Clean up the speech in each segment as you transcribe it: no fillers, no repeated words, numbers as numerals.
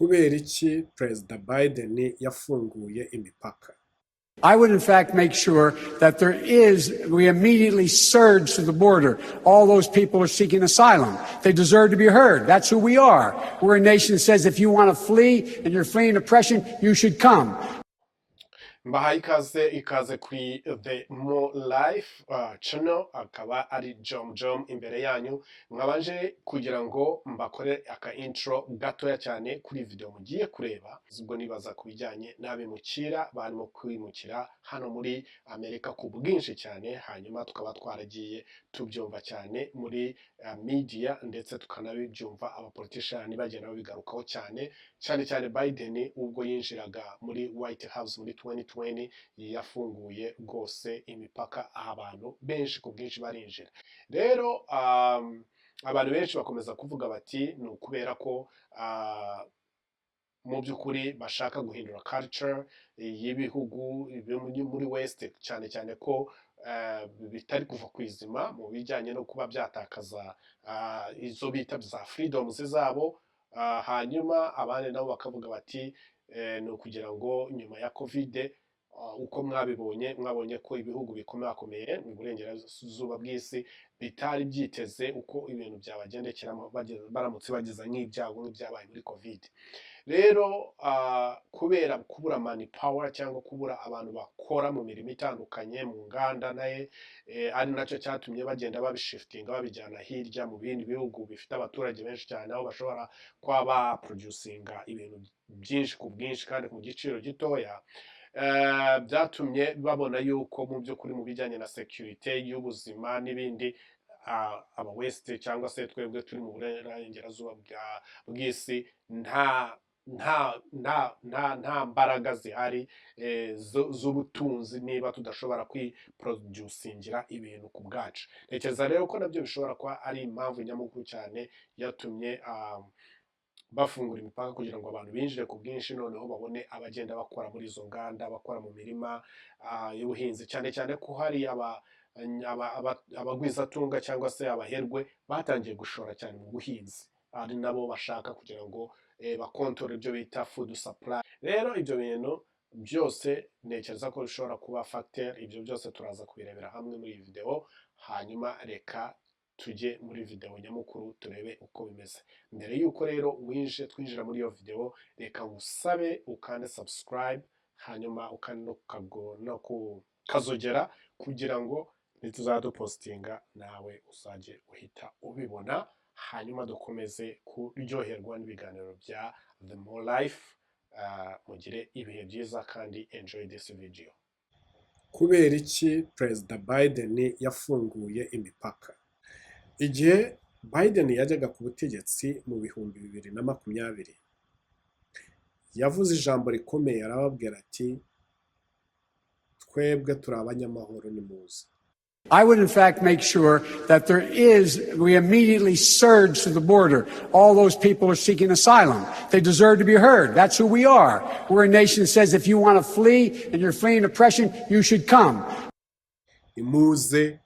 Kubera iki Perezida Biden yafunguye imipaka? I would, in fact, make sure that we immediately surge to the border. All those people are seeking asylum. They deserve to be heard. That's who we are. We're a nation that says if you want to flee and you're fleeing oppression, you should come. Mbahaye ikaze kuri The More Life channel, akaba ari Jom imbere yanyu. Mwabanje kugira ngo mbakore aka intro gatoya cyane kuri video mugiye kureba. Ubwo nibaza kubijyanye n'abimukira barimo kwimukira hano muri Amerika ku bwinshi cyane, hanyuma tukaba twaragiye tubyumva cyane muri media, ndetse tukanabibyumva abapolitician bagenda babigarukaho cyane Biden ubwo yinjiraga muri White House muri 2020 yafunguye rwose imipaka, abantu benshi ku bwinshi barinjira. Rero abantu benshi bakomeza kuvuga bati ni ukubera ko mu by'ukuri bashaka guhindura culture y'ibihugu muri West, cyane ko bitari kuva ku izima mu bijyanye no kuba byatakaza izo bita za freedoms zabo. Hanyuma abandi nabo bakavuga bati ni ukugira ngo nyuma ya covid uko mwabonye ko ibihugu bikomakomeye mu burengerazuba bw'isi bitari byiteze uko ibintu byabagendekera baramutse bageza nk'ibyago nk'ibyabaye muri covid. Rero kubera kubura money power cyangwa kubura abantu bakora mu mirimo itandukanye mu nganda naye ari nacyo cyatumye bagenda babishiftinga babijyana hirya mu bindi bihugu bifite abaturage benshi cyane, aho bashobora kuba baproducinga ibintu byinshi ku bwinshi kandi ku giciro gitoya. Byatumye babona yuko mu by'ukuri mu bijyanye na security y'ubuzima n'ibindi aba West cyangwa se twebwe turi mu burengerazuba bw'isi nta mbaraga zihari z'ubutunzi niba tudashobora kwiproducingira ibintu ku bwacu. Ntekereza rero ko nabyo bishobora kuba ari impamvu nyamukuru cyane yatumye bafungura imipaka kugira ngo abantu binjire ku bwinshi, noneho babone abagenda bakora muri izo nganda, bakora mu mirima y'ubuhinzi, cyane ko hari abagwizatunga cyangwa se abaherwe batangiye gushora cyane mu buhinzi, ari nabo bashaka kugira ngo bakontorore ibyo bita food supply. Rero ibyo bintu byose ntekereza ko bishobora kuba factor. Ibyo byose turaza kubirebera hamwe muri iyi video, hanyuma reka tujye muri video nyamukuru turebe uko bimeze. Mbere yuko rero twinjira muri iyo video, reka ngusabe ukande subscribe, hanyuma ukande no kukazogera kugira ngo nituzadupostinga nawe uzajye uhita ubibona, hanyuma dukomeze kuryoherwa n'ibiganiro bya The More Life. Mugire ibihe byiza kandi enjoy this video. Kubera iki Perezida Biden yafunguye imipaka? Igihe Biden yajyaga ku butegetsi mu 2020 yavuze ijambo rikomeye, arababwira ati twebwe turi abanyamahoro nimuze. I would, in fact, make sure that we immediately surge to the border. All those people are seeking asylum. They deserve to be heard. That's who we are. We're a nation that says if you want to flee and you're fleeing oppression, you should come. Imuze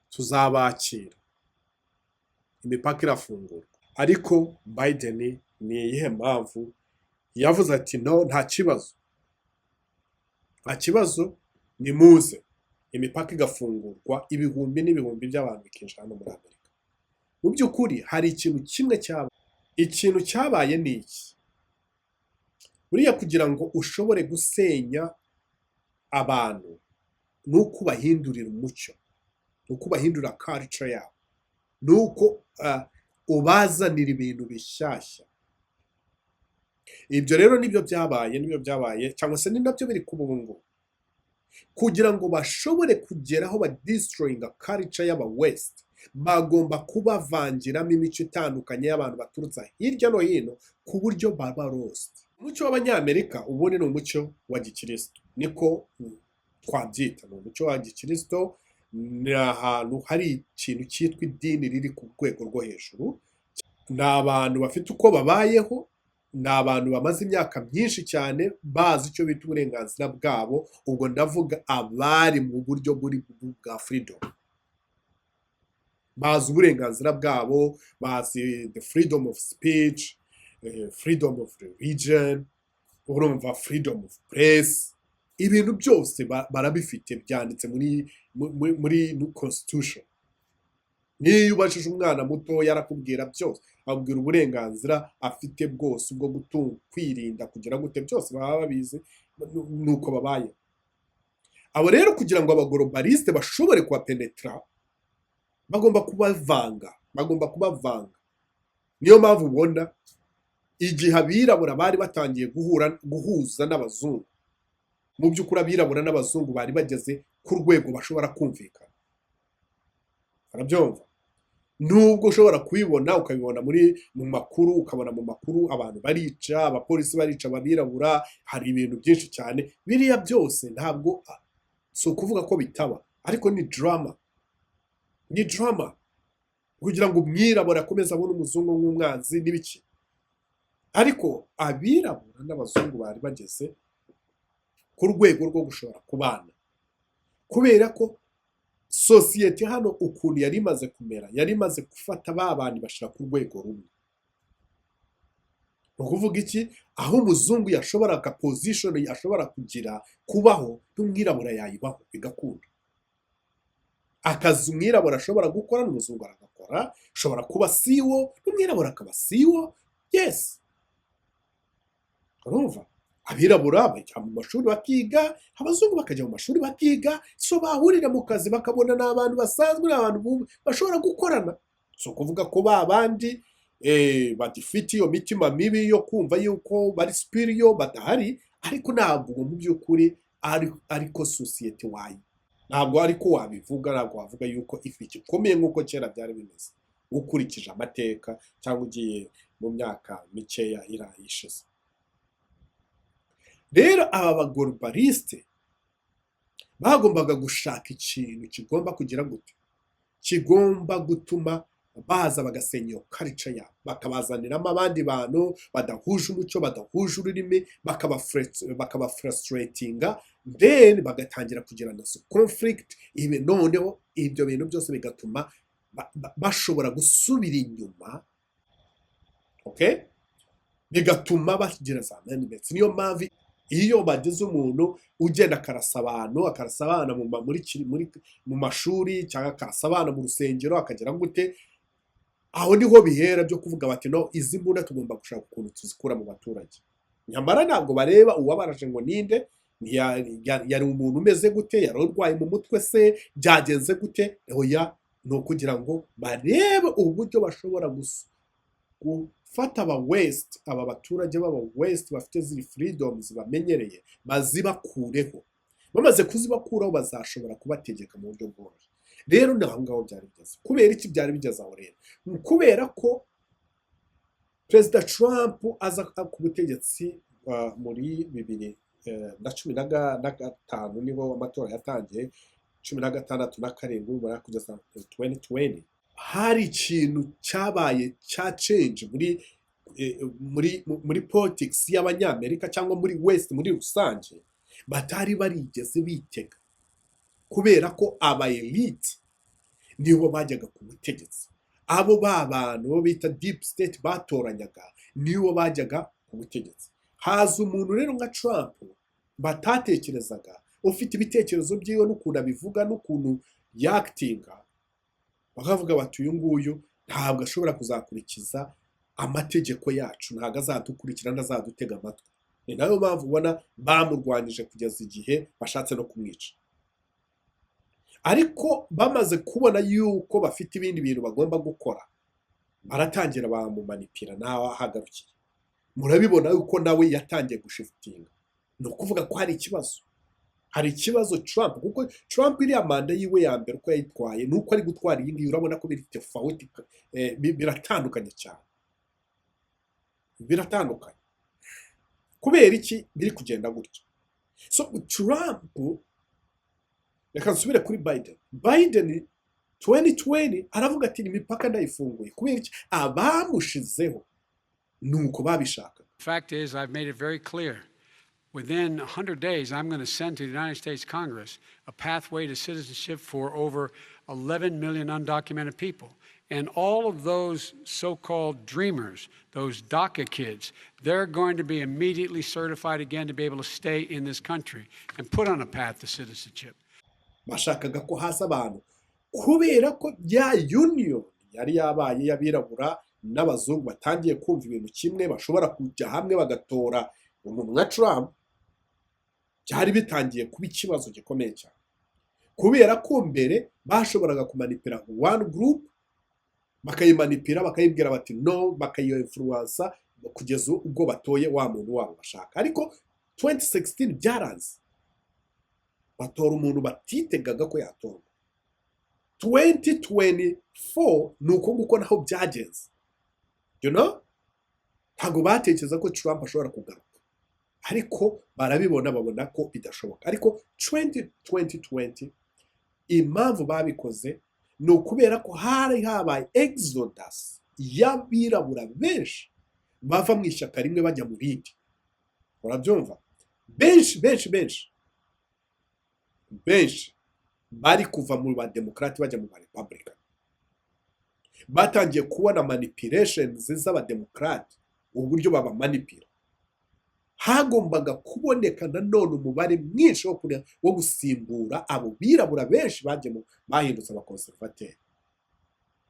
tuzabakira. Imipaka irafungurwa. Ariko Biden ni iyihe mpamvu yavuze ati no, nta kibazo nimuze, imipaka igafungurwa, ibihumbi n'ibihumbi by'abantu bikinjira hano muri Amerika? Mu by'ukuri hari ikintu kimwe cyabaye. Ikintu cyabaye ni iki: buriya kugira ngo ushobore gusenya abantu nuko bahindurira umucyo, nuko bahindura culture yabo, nuko ubazanira ibintu bishyashya. Ibyo rero nibyo byabaye cyangwa se ni nabyo biri kubungu, kugira ngo bashobore kugeraho destroyinga culture y'aba West, bagomba kubavangiramo imico itandukanye y'abantu baturutse hirya no hino ku buryo baba roast. Umuco w'abanyamerika ubundi ni umuco wa gikristo, niko twabyita. Ni umuco wa gikristo, ni ahantu hari ikintu cyitwa idini riri ku rwego rwo hejuru. Ni abantu bafite uko babayeho, ni abantu bamaze imyaka myinshi cyane bazi icyo bita uburenganzira bwabo. Ubwo ndavuga abari mu buryo bwa freedom, bazi uburenganzira bwabo, bazi the freedom of speech, freedom of religion, urumva freedom of press, ibintu byose barabifite byanditse muri constitution. Niyo ubashije umwana muto yarakubwira byose, abwira uburenganzira afite bwose bwo kwirinda kugira gute, byose baba babizi nuko babaye. Abo rero kugira ngo abagorobaliste bashobore kubapenetra bagomba kubavanga. Niyo mpamvu ubona igihe abirabura bari batangiye guhuza n'abazungu, mu by'ukuri abirabura n'abazungu bari bageze ku rwego bashobora kumvikana. Arabyumva? Nubwo ushobora kubibona ukabibona mu makuru, ukabona mu makuru abantu barica, abapolisi barica abirabura, hari ibintu byinshi cyane. Biriya byose ntabwo si ukuvuga ko bitaba, ariko ni drama. Ni drama kugira ngo umwirabura akomeze abone umuzungu nk'umwanzi n'ibiki. Ariko abirabura n'abazungu bari bageze ku rwego rwo gushobora kubana, kubera ko sosiyete hano ukuntu yari imaze kumera, yari imaze gufata ba bandi bashira ku rwego rumwe. Ni ukuvuga iki? Aho umuzungu yashoboraga position ashobora kugira kubaho, n'umwirabura yayibaho bigakunda. Akazi umwirabura ashobora gukora n'umuzungu aragakora, ashobora kuba CEO n'umwirabura akaba CEO. Yes, urumva? Abirabura bajya mu mashuri bakiga, abazungu bakajya mu mashuri bakiga, so bahurira mu kazi bakabona n'abantu basanzwe, n'abantu bashobora gukorana. So kuvuga ko babandi badifite iyo mitima mibi yo kumva yuko bari superior badahari, ariko ntabwo mu by'ukuri ariko societe wayi. Ntabwo ariko wabivuga, ntabwo wavuga yuko ifite ikomeye nk'uko kera byari bimeze, ukurikije amateka cyangwa ugiye mu myaka mikeya irayishize. Rero aba bagorobaliste bagombaga gushaka ikintu kigomba kugira gute, kigomba gutuma baza bagasenya iyo culture yabo, bakabazaniramo abandi bantu badahuje umuco, badahuje ururimi, bakaba frustratinga, then bagatangira kugirana conflict. Noneho ibyo bintu byose bigatuma bashobora gusubira inyuma, okay, bigatuma bagira za amendments. Niyo mpamvu iyo bageze umuntu ugenda akarasa abana mu mashuri, cyangwa akarasa abana mu rusengero, akagira gute, aho niho bihera byo kuvuga bati no, izi mbunda tugomba gushaka ukuntu tuzikura mu baturage. Nyamara ntabwo bareba uwabaraje ngo ninde, yari umuntu umeze gute, yari urwaye mu mutwe se, byagenze gute. Oya, ni ukugira ngo barebe uburyo bashobora gufata aba baturage b'aba West bafite ziri freedoms bamenyereye, bazibakureho. Bamaze kuzibakuraho bazashobora kubategeka mu buryo bworoshye. Rero naho ngaho byari bigeze. Kubera iki byari bigeze aho rero? Kubera ko Perezida Trump aza ku butegetsi muri 2015 niho amatora yatangiye, 16 na 7 kugeza 2020. Hari ikintu cyabaye cya change muri politics y'abanyamerika cyangwa muri West muri rusange batari barigeze bitega, kubera ko aba elite nibo bajyaga ku butegetsi. Abo bantu bita deep state batoranyaga nibo bajyaga ku butegetsi. Haza umuntu rero nka Trump batatekerezaga, ufite ibitekerezo byiwe n'ukuntu abivuga n'ukuntu yaktinga, bakavuga bati uyu nguyu ntabwo ashobora kuzakurikiza amategeko yacu, ntabwo azadukurikira, ntazadutega amatwi. Ni nayo mpamvu ubona bamurwanyije kugeza igihe bashatse no kumwica. Ariko bamaze kubona yuko bafite ibindi bintu bagomba gukora, baratangira bamumanipira, nawe ahagarukiye. Murabibona yuko nawe yatangiye gushifitinga. Ni ukuvuga ko hari ikibazo Trump, kuko Trump iriya manda yiwe ya mbere uko yayitwaye nuko ari gutwara iyi ngiyi, urabona ko biratandukanye cyane. Biratandukanye. Kubera iki biri kugenda gutyo? So Trump, reka nsubire kuri Biden 2020 aravuga ati imipaka ndayifunguye. Kubera iki? Abamushizeho nuko babishaka. Fact is, I've made it very clear. Within 100 days, I'm going to send to the United States Congress a pathway to citizenship for over 11 million undocumented people. And all of those so-called dreamers, those DACA kids, they're going to be immediately certified again to be able to stay in this country and put on a path to citizenship. bashakaga ko hasi abantu kubera ko ya union yari yabaye y'abirabura n'abazungu batangiye kumva ibintu kimwe bashobora kujya hamwe bagatora umuntu nka Trump. Byari bitangiye kuba ikibazo gikomeye cyane kubera ko mbere bashoboraga kumanipira one group bakayimanipira bakayibwira bati no, bakayiyo influence kugeza ubwo batoye wa muntu wabo bashaka. Ariko 2016 byaranze, batora umuntu batitegaga ko yatorwa. 2024 nuko nguko naho byagenze, ntabwo batekereza ko Trump ashobora kugaruka, ariko barabibona babona ko bidashoboka. Ariko 2020 impamvu babikoze ni ukubera ko hari habaye exodus y'abirabura benshi bava mu ishyaka rimwe bajya mu rindi. Urabyumva? benshi bari kuva mu ba Democrat bajya mu ba Republican. Batangiye kubona manipulations z'aba Democrat, uburyo baba manipira. Hagombaga kuboneka nanone umubare mwinshi wo gusimbura abo birabura benshi bahindutse abakonservateri.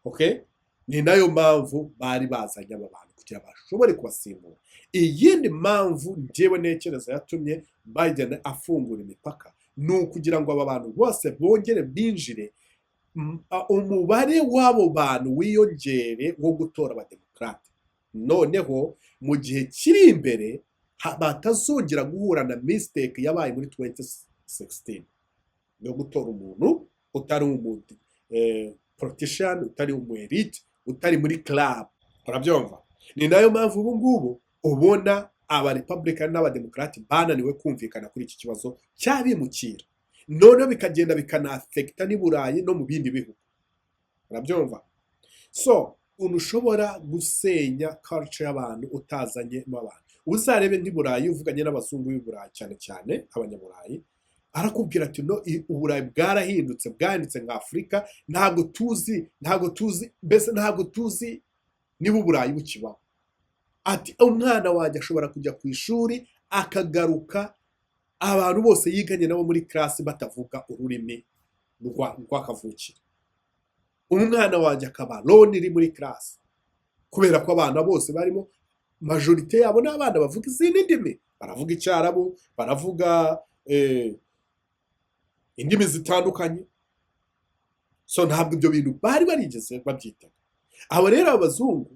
Okay? Ni nayo mpamvu bari bazanye aba bantu kugira bashobore kubasimbura. Iyindi mpamvu njyewe nekereza yatumye Biden afungura imipaka ni ukugira ngo aba bantu bose bongere binjire, umubare w'abo bantu wiyongere wo gutora abademokrate. Noneho mu gihe kiri imbere batazongera guhura na mistake yabaye muri 2016 yo gutora umuntu utari umuntu politician, utari elite, utari muri club. Urabyumva? Ni nayo mpamvu ubu ngubu ubona aba Republican n'aba Democrat bananiwe kumvikana kuri iki kibazo cyabimukira, none bikagenda bikanaafecta ni Burayi no mu bindi bihugu. Urabyumva? So unushobora gusenya culture y'abantu utazanye n'abantu. Uzarebe ni Burayi uvuganye n'abazungu b'i Burayi cyane abanyaburayi, arakubwira ati no, Uburayi bwarahindutse, bwanditse nka Afrika, ntabwo tuzi niba Uburayi bukibaho. Ati umwana wanjye ashobora kujya ku ishuri akagaruka abantu bose yiganye nabo muri class batavuga ururimi rw'akavukire. Umwana wanjye akaba lone iri muri class kubera ko abana bose barimo majorite yabo n'abana bavuga izindi ndimi, baravuga Icyarabu, baravuga indimi zitandukanye. So ntabwo ibyo bintu bari barigeze babyitaga. Abo rero abazungu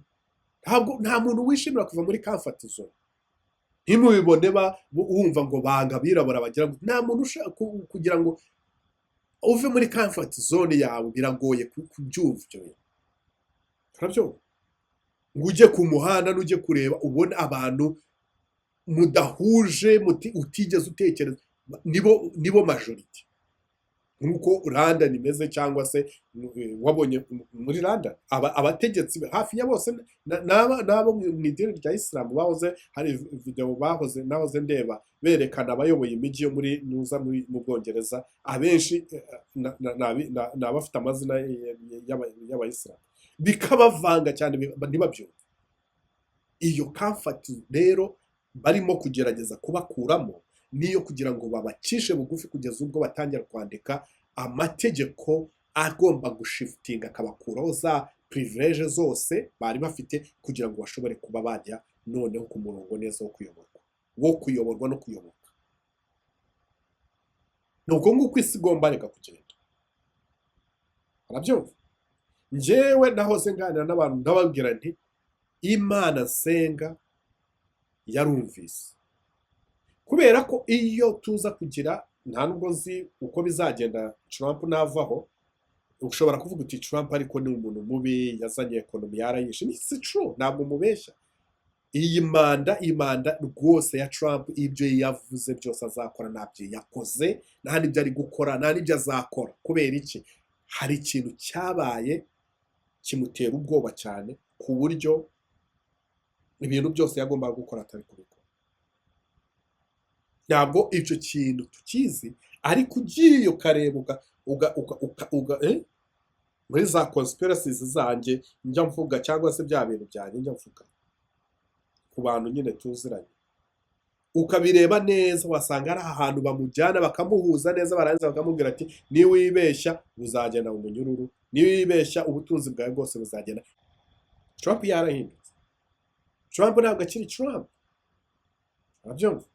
nta muntu wishimira kuva muri comfort zone. Ntimubibone wumva ngo banga birabura bagira ngo nta muntu ushaka kugira ngo uve muri comfort zone yawe, biragoye kubyumva ibyo bintu. Turabyo ngo ujye ku muhanda n'ujye kureba ubona abantu mudahuje utigeze utekereza nibo majority. Nkuko London imeze cyangwa se wabonye muri London abategetsi hafi ya bose nabo mu idini rya Islam bahoze, hari video nahoze ndeba berekana abayoboye imijyi yo mu Bwongereza, abenshi n'abafite amazina y'abayisilamu, bikabavanga cyane ntibabyumve. Iyo comfort rero barimo kugerageza kubakuramo niyo kugira ngo babacishe bugufi kugeza ubwo batangira kwandika amategeko agomba gushiftinga akabakuraho za privilege zose bari bafite kugira ngo bashobore kuba bajya noneho ku murongo neza wo kuyoborwa no kuyoboka. Nuko nguko isi igomba reka kugenda. Arabyumva? Njyewe nahoze nganira n'abantu ndababwira nti Imana nsenga yarumvise, kubera ko iyo tuza kugira nta nubwo nzi uko bizagenda Trump navaho, ushobora kuvuga uti Trump ariko ni umuntu mubi, yazanye ekonomi yarayishe. It's true, ntabwo mubeshya. Iyi manda rwose ya Trump, ibyo yavuze byose azakora ntabyo yakoze, nta n'ibyo ari gukora, nta n'ibyo azakora. Kubera iki? Hari ikintu cyabaye kimutera ubwoba cyane ku buryo ibintu byose yagombaga gukora atari kubikora. Ntabwo icyo kintu tukizi, ariko ugiye ukareba muri za conspiracies zanjye njya mvuga cyangwa se bya bintu byanjye njya mvuga ku bantu nyine tuziranye, ukabireba neza wasanga ari ahantu bamujyana bakamuhuza neza, barangiza bakamubwira ati niwibeshya uzagenda mu munyururu, niwibeshya ubutunzi bwawe bwose buzagenda. Trump yarahindutse. Trump ntabwo akiri Trump. Urabyumva?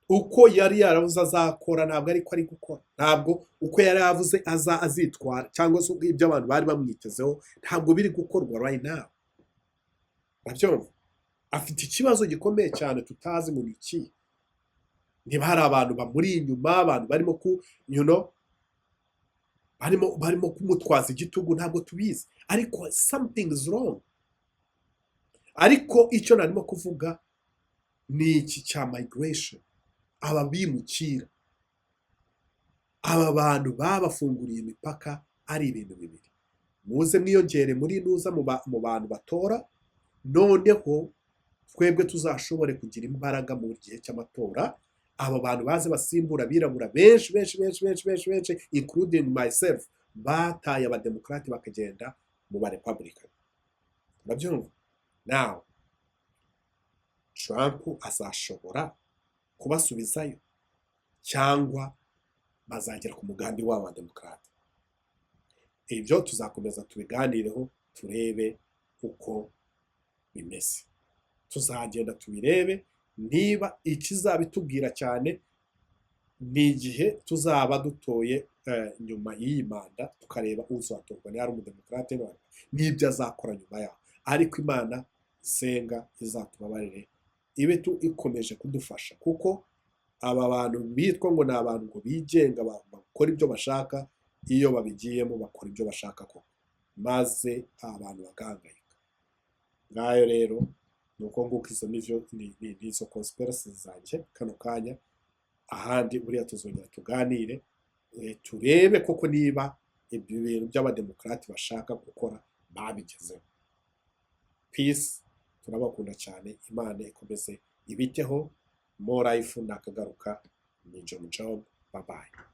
Uko yari yaravuze azakora ntabwo ariko ari gukora, ntabwo uko yari yavuze azitwara cyangwa se ibyo abantu bari bamwitezeho ntabwo biri gukorwa right now. Urabyumva? Afite ikibazo gikomeye cyane tutazi ngo ni iki. Niba hari abantu bamuri inyuma, abantu barimo barimo kumutwaza igitugu, ntabwo tubizi, ariko something is wrong. Ariko icyo narimo kuvuga ni iki cya migration, aba bimukira, aba bantu babafunguriye imipaka ari ibintu bibiri. Muze mwiyongere muri nuza mu bantu batora, noneho twebwe tuzashobore kugira imbaraga mu gihe cy'amatora. Aba bantu baze basimbura abirabura benshi including myself, bataye abademokrati bakagenda mu ba republican. Urabyumva? Now Trump azashobora kubasubizayo cyangwa bazagera ku mugambi w'aba demokrati? Ibyo tuzakomeza tubiganireho, turebe uko bimeze. Tuzagenda tubirebe, niba ikizabitubwira cyane ni igihe tuzaba dutoye nyuma y'iyi manda, tukareba uzatorwa ni ari umudemokrate n'ibyo azakora nyuma yaho. Ariko Imana isenga izatubabarire, ibe ikomeje kudufasha, kuko aba bantu bitwa ngo ni abantu ngo bigenga bakora ibyo bashaka, iyo babigiyemo bakora ibyo bashaka ko maze abantu bagahangayika. Ngayo rero nuko nguko izo nizo conspiracies zanjye kano kanya. Ahandi buriya tuzongera tuganire, turebe koko niba ibyo bintu by'abademokrati bashaka gukora babigezeho. Peace, turabakunda cyane, Imana ikomeze ibiteho. More life nakagaruka, ni John Job, bye bye.